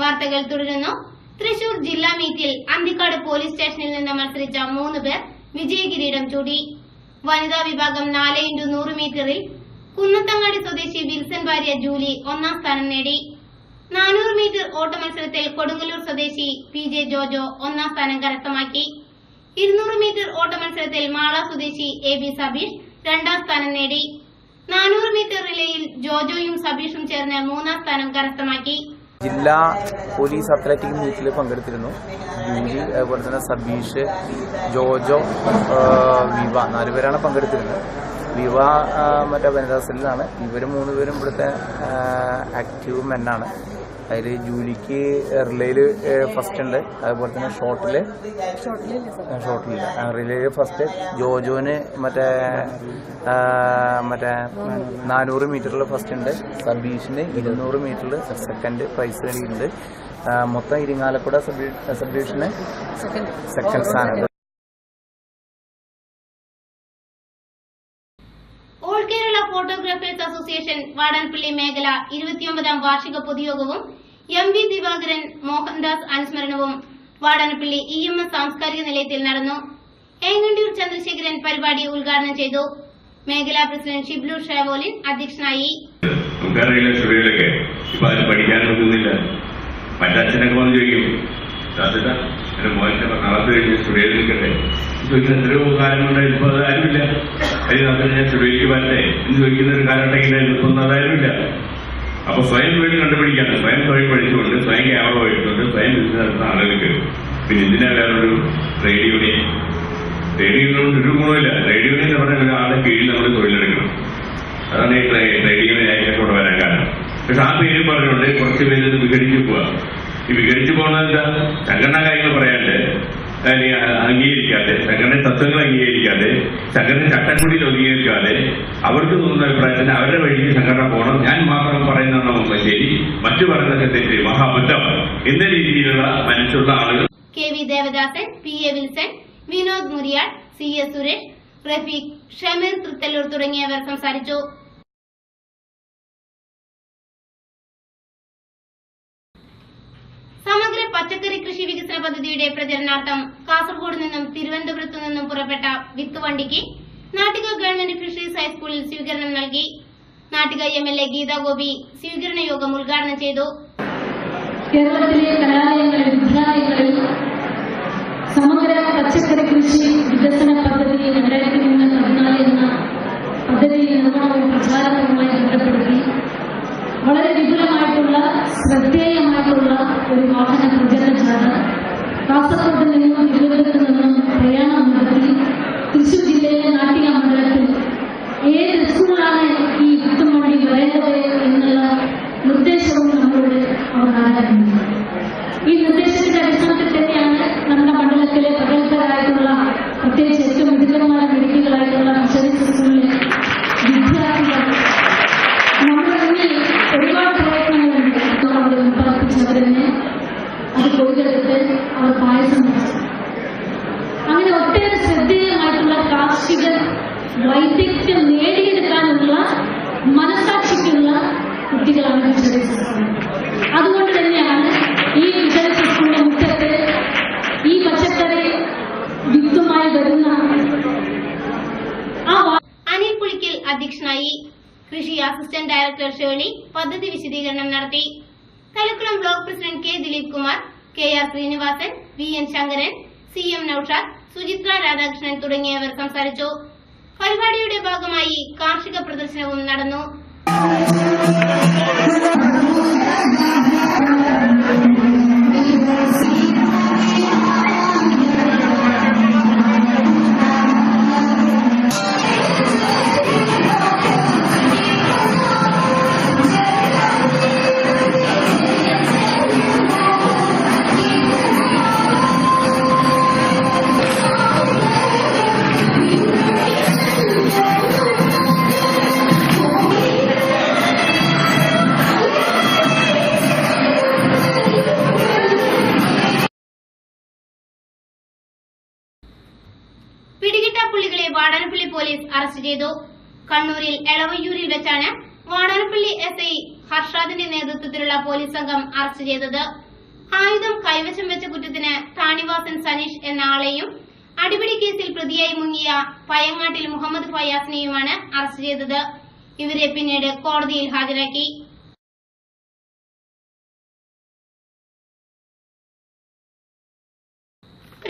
വാർത്തകൾ തുടരുന്നു. തൃശൂർ ജില്ലാ മീറ്റിൽ അന്തിക്കാട് പോലീസ് സ്റ്റേഷനിൽ നിന്ന് മത്സരിച്ച 3 പേർ വിജയകിരീടം ചൂടി. വനിതാ വിഭാഗം 4x100 മീറ്ററിൽ കുന്നത്തങ്ങാടി സ്വദേശി വിൽസൺ ഭാര്യ ജൂലി 1ാം സ്ഥാനം നേടി. 400 മീറ്റർ ഓട്ട മത്സരത്തിൽ കൊടുങ്ങല്ലൂർ സ്വദേശി PJ ജോജോ 1ാം സ്ഥാനം കരസ്ഥമാക്കി. 200 മീറ്റർ ഓട്ട മത്സരത്തിൽ മാള സ്വദേശി AB സബീഷ് 2ാം സ്ഥാനം നേടി. 400 മീറ്റർ റിലേയിൽ ജോജോയും സബീഷും ചേർന്ന് 3ാം സ്ഥാനം കരസ്ഥമാക്കി. ജില്ലാ പോലീസ് അത്ലറ്റിക് മീറ്റിൽ പങ്കെടുത്തിരുന്നു. ജൂലി, അതുപോലെ തന്നെ സബീഷ്, ജോജോ, വിവ 4 പേരാണ് പങ്കെടുത്തിരുന്നത്. വിവ മറ്റേ വനിതാ സെല്ലിലാണ്. ഇവർ 3 പേരും ഇവിടുത്തെ ആക്റ്റീവ് മെന്നാണ്. അതിൽ ജൂലിക്ക് റിലേയിൽ ഫസ്റ്റ് ഉണ്ട്, അതുപോലെ തന്നെ ഷോർട്ടില് റിലേയിൽ ഫസ്റ്റ്. ജോജോന് മറ്റേ 400 മീറ്ററിൽ ഫസ്റ്റ് ഉണ്ട്. സബീഷിന് 200 മീറ്ററിൽ സെക്കൻഡ് പ്രൈസ് നേടിയിട്ടുണ്ട്. മൊത്തം ഇരിങ്ങാലക്കുട സബീഷിന് സെക്കൻഡ് സ്ഥാനം. All Kerala photographers association Vadanappally മേഖല 29ാം വാർഷിക പൊതുയോഗവും MV ദിവാകരൻ മോഹൻദാസ് അനുസ്മരണവും വാടാനപ്പള്ളി EMS സാംസ്കാരിക നിലയത്തിൽ നടന്നു. ഏങ്ങണ്ടിയൂർ ചന്ദ്രശേഖരൻ പരിപാടി ഉദ്ഘാടനം ചെയ്തു. മേഖലാ പ്രസിഡന്റ് ഷിബ്ലു ഷാവോലിൻ അധ്യക്ഷനായി. മറ്റച്ഛനൊക്കെ വന്ന് ചോദിക്കും, എന്റെ മോശം നാളത്തെ കഴിഞ്ഞ് സ്റ്റുഡിയോയിൽ നിൽക്കട്ടെ ചോദിക്കുന്ന എത്രയോ കാലങ്ങളുണ്ട്. ഇപ്പൊ അത് ആരുമില്ല. അതിന് ഞാൻ സ്റ്റുഡിയോയ്ക്ക് വരട്ടെ എന്ന് ചോദിക്കുന്ന ഒരു കാലം ഉണ്ടെങ്കിൽ ഇപ്പൊ അതാരുമില്ല. അപ്പൊ സ്വയം തൊഴിൽ കണ്ടുപിടിക്കാണ്. സ്വയം തൊഴിൽ പഠിച്ചുകൊണ്ട്, സ്വയം ക്യാമറ പഠിച്ചുകൊണ്ട്, സ്വയം ബിസിനസ് നടത്തുന്ന ആളുകൾക്ക് പിന്നെ ഇതിനാ വേറൊരു ട്രേഡ് യൂണിയൻ. ട്രേഡ് യൂണിയനോട് ഒരു ഗുണമില്ല. ട്രേഡ് യൂണിയൻ എന്ന് പറഞ്ഞ ഒരാളുടെ കീഴിൽ നമ്മൾ തൊഴിലെടുക്കണം. അതാണ് ഈ ട്രേഡ് യൂണിയൻ ആയിട്ട് കൂടെ വരാൻ കാരണം. പക്ഷെ ആ പേര് പറഞ്ഞുകൊണ്ട് കുറച്ച് പേര് ഇത് വിഘടിച്ചു പോവാ. ഈ വിഘടിച്ചു പോകുന്നത് എന്താ? സംഘടനാ കാര്യങ്ങൾ പറയാണ്ട്, അംഗീകരിക്കാതെ, സംഘടന തത്വങ്ങൾ അംഗീകരിക്കാതെ, സംഘടന ചട്ടക്കൂടിയിൽ അംഗീകരിക്കാതെ അവർക്ക് തോന്നുന്ന അഭിപ്രായത്തിന് അവരുടെ വഴിക്ക് സംഘടന പോകണം. ഞാൻ മാത്രം പറയുന്നതാണ് ശരി, മറ്റു പറയുന്നതൊക്കെ തെറ്റ്, മഹാബദ്ധം എന്ന രീതിയിലുള്ള മനസ്സുള്ള ആളുകൾ. KV Devadasan, PA Wilson, Vinod Muriyal, CS Suresh, Rafeeq, Shameer Thrithallur തുടങ്ങിയവർ സംസാരിച്ചു. സമഗ്ര പച്ചക്കറി കൃഷി വികസന പദ്ധതിയുടെ പ്രചരണാർത്ഥം കാസർഗോഡ് നിന്നും തിരുവനന്തപുരത്തു നിന്നും പുറപ്പെട്ട വിത്ത് വണ്ടിക്ക് നാട്ടിക ഗവൺമെന്റ് ഫിഷറീസ് ഹൈസ്കൂളിൽ സ്വീകരണം നൽകി. നാട്ടിക MLA ഗീതാ ഗോപി സ്വീകരണ യോഗം ഉദ്ഘാടനം ചെയ്തു. കേരളത്തിലെ കലാലയങ്ങളിൽ, വിദ്യാലയങ്ങളിൽ സമഗ്ര പച്ചക്കറി കൃഷി വികസന പദ്ധതി 2014 എന്ന പദ്ധതി നിർമ്മാണവും പ്രചാരണവുമായി ബന്ധപ്പെടുത്തി വളരെ വിപുലമായിട്ടുള്ള, ശ്രദ്ധേയമായിട്ടുള്ള ഒരു വാഹന പ്രചരണ ജാഥ കാസർഗോഡ് നിന്നും തിരുവനന്തപുരത്ത് നിന്നും പ്രയാണം നടത്തി തൃശൂർ ജില്ലയിലെ നാട്ടിക മണ്ഡലത്തിൽ ഏത് സ്കൂളിലാണ് ഈ വിത്തും വണ്ടി വരേണ്ടത് എന്നുള്ള നിർദ്ദേശവും നമ്മളോട് അവർ ആരാധിക്കുന്നു. ഈ നിർദ്ദേശത്തിന്റെ അടിസ്ഥാനത്തിൽ തന്നെയാണ് നമ്മുടെ മണ്ഡലത്തിലെ പ്രഗത്ഭരായിട്ടുള്ള, പ്രത്യേകിച്ച് ഏറ്റവും മികച്ചമായ മെഡിക്കലായിട്ടുള്ള ഫിഷറീസ് സ്കൂളിലെ വിദ്യാർത്ഥികൾ നമ്മുടെ മുന്നിൽ ഒരുപാട് പ്രയത്നങ്ങളുണ്ട്. അവർ ഉത്പാദിപ്പിച്ചവർ തന്നെ അത് കൊയ്തെടുത്ത് അവർ പായസം വെച്ചു. അങ്ങനെ ഒട്ടേറെ ശ്രദ്ധേയമായിട്ടുള്ള കാർഷിക വൈദഗ്ധ്യം നേടിയെടുക്കാനുള്ള മനസാക്ഷിക്കുള്ള കുട്ടികളാണ് ഫിഷറീസ് സ്കൂൾ. അതുകൊണ്ട് തന്നെയാണ് ഈ ഫിഷറീസ് സ്കൂളിന്റെ മുറ്റത്ത് ഈ പച്ചക്കറി വിത്തുമായി വരുന്ന അനിൽ പുളിക്കൽ അധ്യക്ഷനായി. കൃഷി അസിസ്റ്റന്റ് ഡയറക്ടർ ഷേർലി പദ്ധതി വിശദീകരണം നടത്തി. Thalakkulam block president K Dileep Kumar, KR Sreenivasan, VN Sankaran, CM Noushad, Suchitra Radhakrishnan തുടങ്ങിയവർ സംസാരിച്ചു. പരിപാടിയുടെ ഭാഗമായി കാർഷിക പ്രദർശനവും നടന്നു. പിടികിട്ടാപ്പുള്ളികളെ വാടാനപ്പള്ളി പോലീസ് അറസ്റ്റ് ചെയ്തു. കണ്ണൂരിൽ എളവയ്യൂരിൽ വെച്ചാണ് വാടാനപ്പള്ളി SI ഹർഷാദിന്റെ നേതൃത്വത്തിലുള്ള പോലീസ് സംഘം അറസ്റ്റ് ചെയ്തത്. ആയുധം കൈവശം വെച്ച കുറ്റത്തിന് താണിവാസൻ സനീഷ് എന്ന ആളെയും അടിപിടി കേസിൽ പ്രതിയായി മുങ്ങിയ പയങ്ങാട്ടിൽ മുഹമ്മദ് ഫയാസിനെയുമാണ് അറസ്റ്റ് ചെയ്തത്. ഇവരെ പിന്നീട് കോടതിയിൽ ഹാജരാക്കി.